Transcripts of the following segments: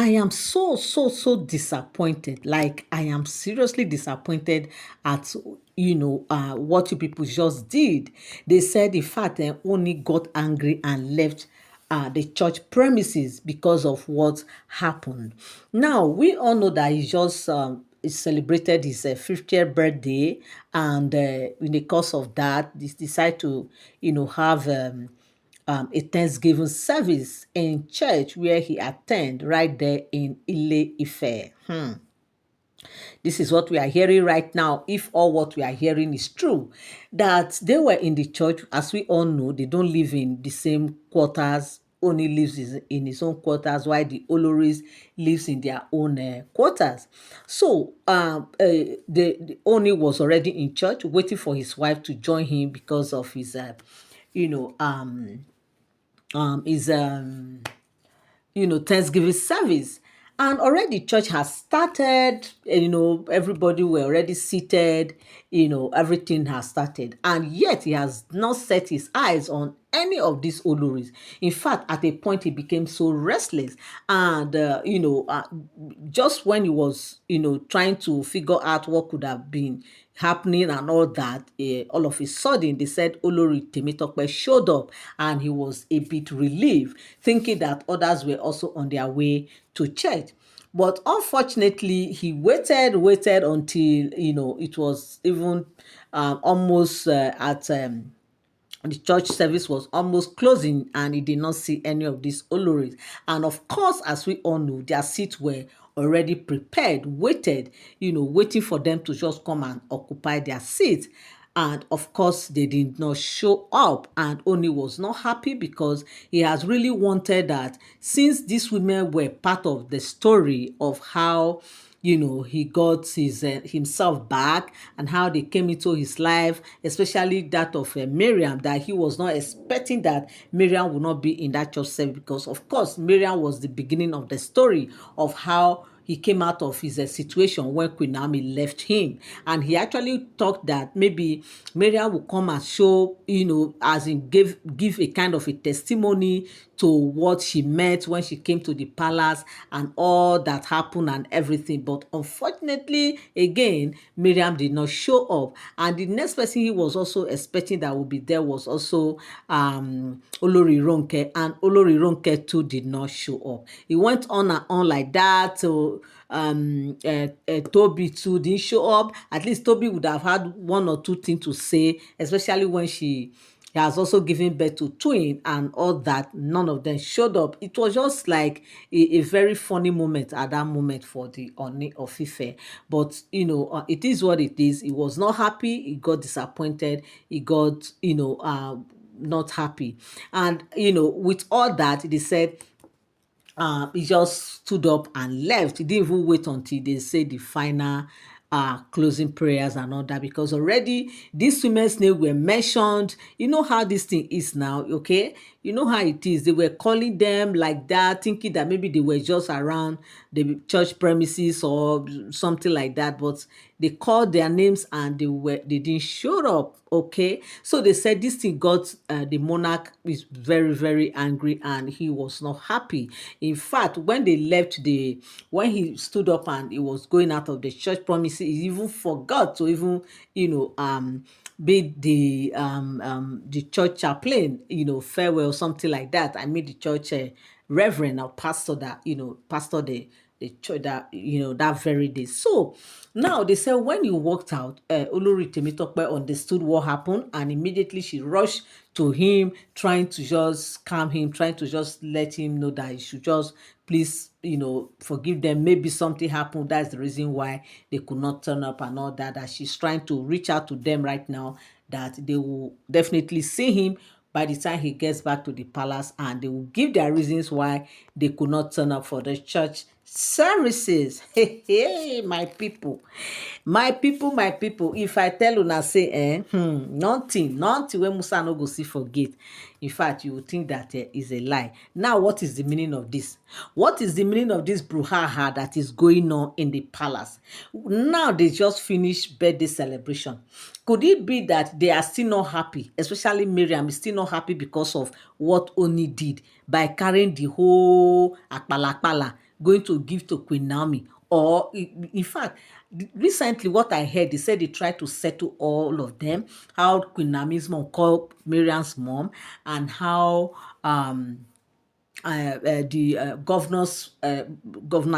I am so disappointed. Like, I am seriously disappointed at, what you people just did. They said, in fact, Ooni got angry and left the church premises because of what happened. Now, we all know that he celebrated his 50th birthday, and in the course of that, he decided to, have a Thanksgiving service in church where he attend right there in Ile Ife. This is what we are hearing right now. If all what we are hearing is true, that they were in the church, as we all know, they don't live in the same quarters. Only lives in his own quarters, while the Oloris lives in their own quarters. So the Oni was already in church, waiting for his wife to join him because of his, you know, um, his Thanksgiving service. And already church has started, everybody were already seated, everything has started. And yet he has not set his eyes on any of these Oloris. In fact, at a point he became so restless. And, just when he was, trying to figure out what could have been happening and all that, all of a sudden they said Olori Temitope showed up, and he was a bit relieved, thinking that others were also on their way to church. But unfortunately, he waited until, it was even almost at the church service was almost closing, and he did not see any of these Oloris. And of course, as we all know, their seats were already prepared, waiting for them to just come and occupy their seats. And of course, they did not show up. And Oni was not happy because he has really wanted that, since these women were part of the story of how he got himself back and how they came into his life, especially that of Miriam, that he was not expecting that Miriam would not be in that church service, because of course Miriam was the beginning of the story of how he came out of his situation when Queen Naomi left him. And he actually thought that maybe Miriam would come and show, as in give a kind of a testimony to what she met when she came to the palace and all that happened and everything. But unfortunately, again, Miriam did not show up. And the next person he was also expecting that would be there was also Olori Ronke, and Olori Ronke too did not show up. He went on and on like that. So Toby too didn't show up. At least Toby would have had one or two things to say, especially when she has also given birth to twin and all that. None of them showed up. It was just like a very funny moment at that moment for the Ooni of Ife. But it is what it is. He was not happy. He got disappointed. He got not happy. And with all that, they said he just stood up and left. He didn't even wait until they said the final closing prayers and all that, because already these women's names were mentioned. You know how this thing is now, okay? You know how it is. They were calling them like that, thinking that maybe they were just around the church premises or something like that. But they called their names and they didn't show up. Okay, so they said this thing got the monarch is very, very angry, and he was not happy. In fact, when when he stood up and he was going out of the church premises, he even forgot to even bid the church chaplain farewell, something like that. I mean the church reverend or pastor that pastor the church that that very day. So now they said when he walked out, Olori Temitope understood what happened, and immediately she rushed to him, trying to just calm him, trying to just let him know that he should just please forgive them. Maybe something happened, that's the reason why they could not turn up and all that. That she's trying to reach out to them right now, that they will definitely see him by the time he gets back to the palace, and they will give their reasons why they could not turn up for the church services. Hey, my people, my people, if I tell una say nothing wey Musa no go see forget, in fact you would think that is a lie. Now what is the meaning of this? What is the meaning of this brouhaha that is going on in the palace? Now they just finished birthday celebration. Could it be that they are still not happy, especially Miriam is still not happy because of what Oni did by carrying the whole akpalakpala going to give to Queen Naomi. Or in fact, recently what I heard, they said they tried to settle all of them. How Queen Naomi's mom called Miriam's mom, and how the Governor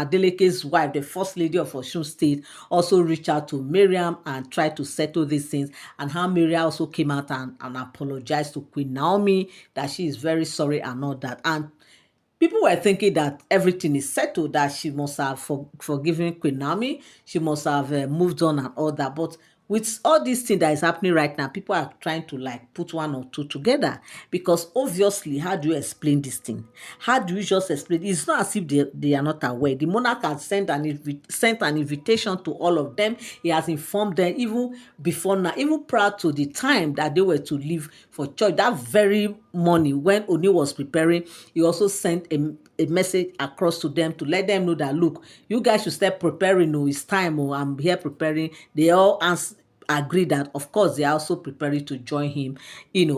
Adeleke's wife, the first lady of Osun State, also reached out to Miriam and tried to settle these things, and how Miriam also came out and apologized to Queen Naomi, that she is very sorry and all that. And people were thinking that everything is settled, that she must have forgiven Queen Naomi, she must have moved on and all that. But with all this thing that is happening right now, people are trying to like put one or two together, because obviously, how do you explain this thing? How do you just explain? It's not as if they are not aware. The monarch has sent an invitation to all of them. He has informed them even before now, even prior to the time that they were to leave for church. That very morning when Ooni was preparing, he also sent a message across to them to let them know that, look, you guys should start preparing. Oh, it's time. Oh, I'm here preparing. They all agree that, of course, they are also preparing to join him,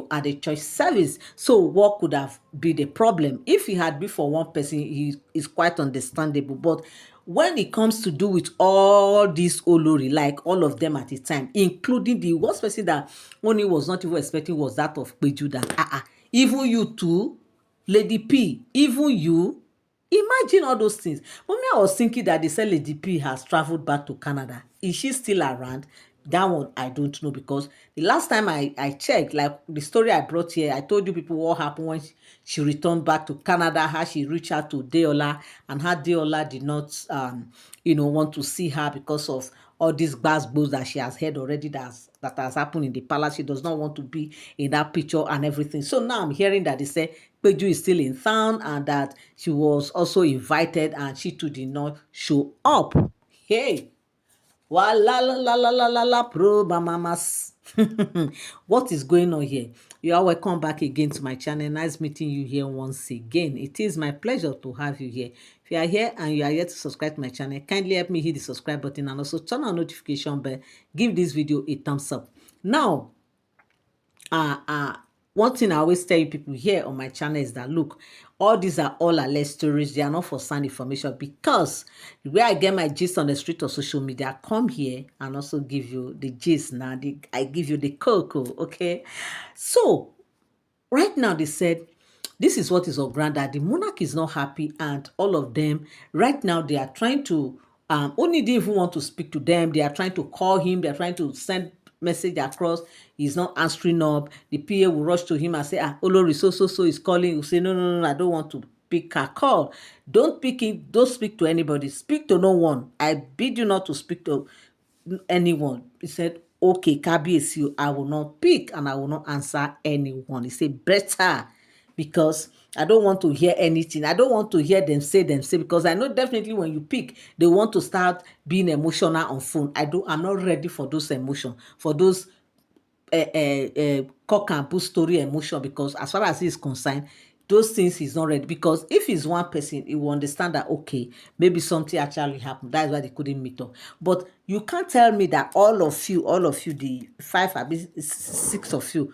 at the church service. So what could have been the problem? If he had been for one person, he is quite understandable. But when it comes to do with all these Olori, like all of them at a time, including the worst person that Ooni was not even expecting was that of Peju, that even you too, Lady P, even you, imagine all those things. But me, I was thinking that they said Lady P has traveled back to Canada. Is she still around? That one I don't know, because the last time I checked, like the story I brought here, I told you people what happened when she returned back to Canada, how she reached out to Deola, and how Deola did not want to see her because of all these gbas that she has heard already that has happened in the palace. She does not want to be in that picture and everything. So now I'm hearing that they say Peju is still in town, and that she was also invited and she too did not show up. Hey, wa la la la la la la la pro mamas. What is going on here? You are welcome back again to my channel. Nice meeting you here once again. It is my pleasure to have you here. If you are here and you are yet to subscribe to my channel, kindly help me hit the subscribe button and also turn on notification bell. Give this video a thumbs up. Now, one thing I always tell you people here on my channel is that, look, all these are all alleged stories. They are not for sound information, because where I get my gist on the street or social media, I come here and also give you the gist. Now I give you the cocoa, okay? So right now they said this is what is on ground, that the monarch is not happy, and all of them right now they are trying to only didn't even want to speak to them. They are trying to call him, they are trying to send message across. He's not answering up. The PA will rush to him and say, Olori so is calling. You say, no, I don't want to pick her call. Don't pick it. Don't speak to anybody. Speak to no one. I bid you not to speak to anyone. He said, okay, Kabiyesi, I will not pick and I will not answer anyone. He said, better, because I don't want to hear anything. I don't want to hear them say, because I know definitely when you pick, they want to start being emotional on phone. I'm not ready for those emotions, for those cock and bull story emotion, because as far as he is concerned, those things he's not ready. Because if he's one person, he will understand that, okay, maybe something actually happened, that's why they couldn't meet up. But you can't tell me that all of you, the 5 or 6 of you,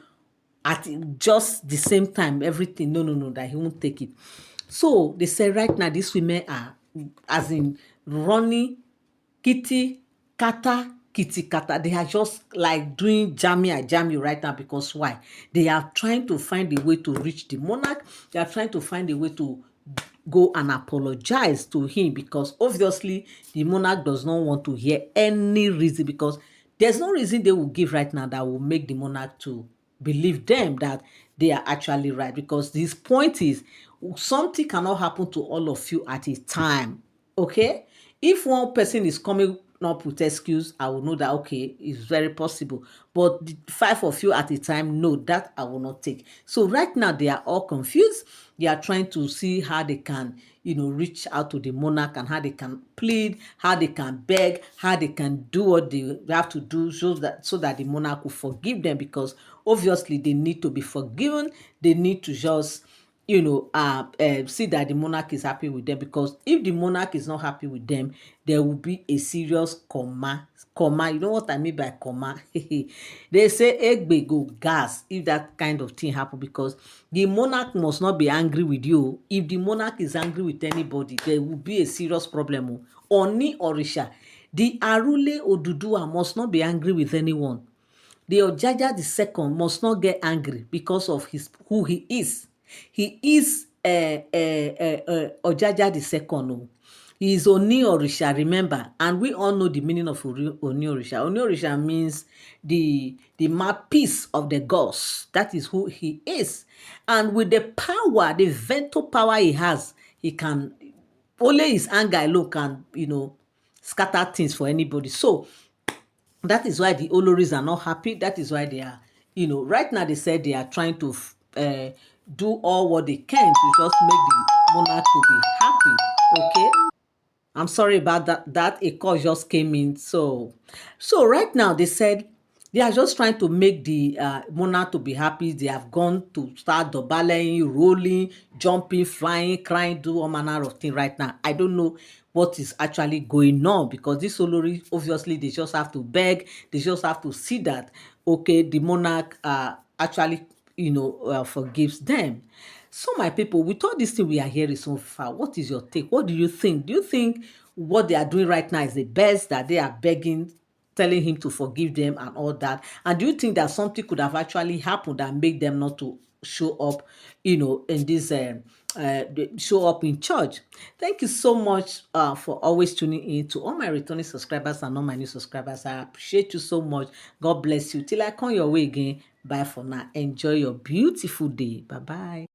at just the same time, everything, no, that he won't take it. So they say right now these women are, as in, running kitty kata kitty kata. They are just like doing jammy right now, because why? They are trying to find a way to reach the monarch. They are trying to find a way to go and apologize to him, because obviously the monarch does not want to hear any reason, because there's no reason they will give right now that will make the monarch to believe them that they are actually right. Because this point is, something cannot happen to all of you at a time, okay? If one person is coming up with excuse, I will know that, okay, it's very possible. But the 5 of you at a time, no, that I will not take. So right now they are all confused. They are trying to see how they can, reach out to the monarch, and how they can plead, how they can beg, how they can do what they have to do, so that the monarch will forgive them, because obviously they need to be forgiven. They need to just see that the monarch is happy with them, because if the monarch is not happy with them, there will be a serious comma. You know what I mean by comma? They say egbe go gas if that kind of thing happen, because the monarch must not be angry with you. If the monarch is angry with anybody, there will be a serious problem. Oni Orisha, the Arule Oduduwa must not be angry with anyone. The Ojaja the second must not get angry because of who he is. He is Ojaja the second. Oh. He is Oni Orisha, remember, and we all know the meaning of Oni Orisha. Oni Orisha means the mouthpiece of the gods. That is who he is. And with the power, the veto power he has, he can, only his anger alone can, scatter things for anybody. So that is why the Oloris are not happy. That is why they are, right now they said they are trying to do all what they can to just make the monarch to be happy. Okay. I'm sorry about that a call just came in. So right now they said they are just trying to make the monarch to be happy. They have gone to start dobaling, rolling, jumping, flying, crying, do all manner of things right now. I don't know what is actually going on, because this Olori, obviously they just have to beg, they just have to see that okay, the monarch actually forgives them. So my people, with all this thing we are hearing so far, what is your take? What do you think? Do you think what they are doing right now is the best, that they are begging, telling him to forgive them and all that? And do you think that something could have actually happened that made them not to show up, in this show up in church? Thank you so much for always tuning in. To all my returning subscribers and all my new subscribers, I appreciate you so much. God bless you. Till I come your way again. Bye for now. Enjoy your beautiful day. Bye bye.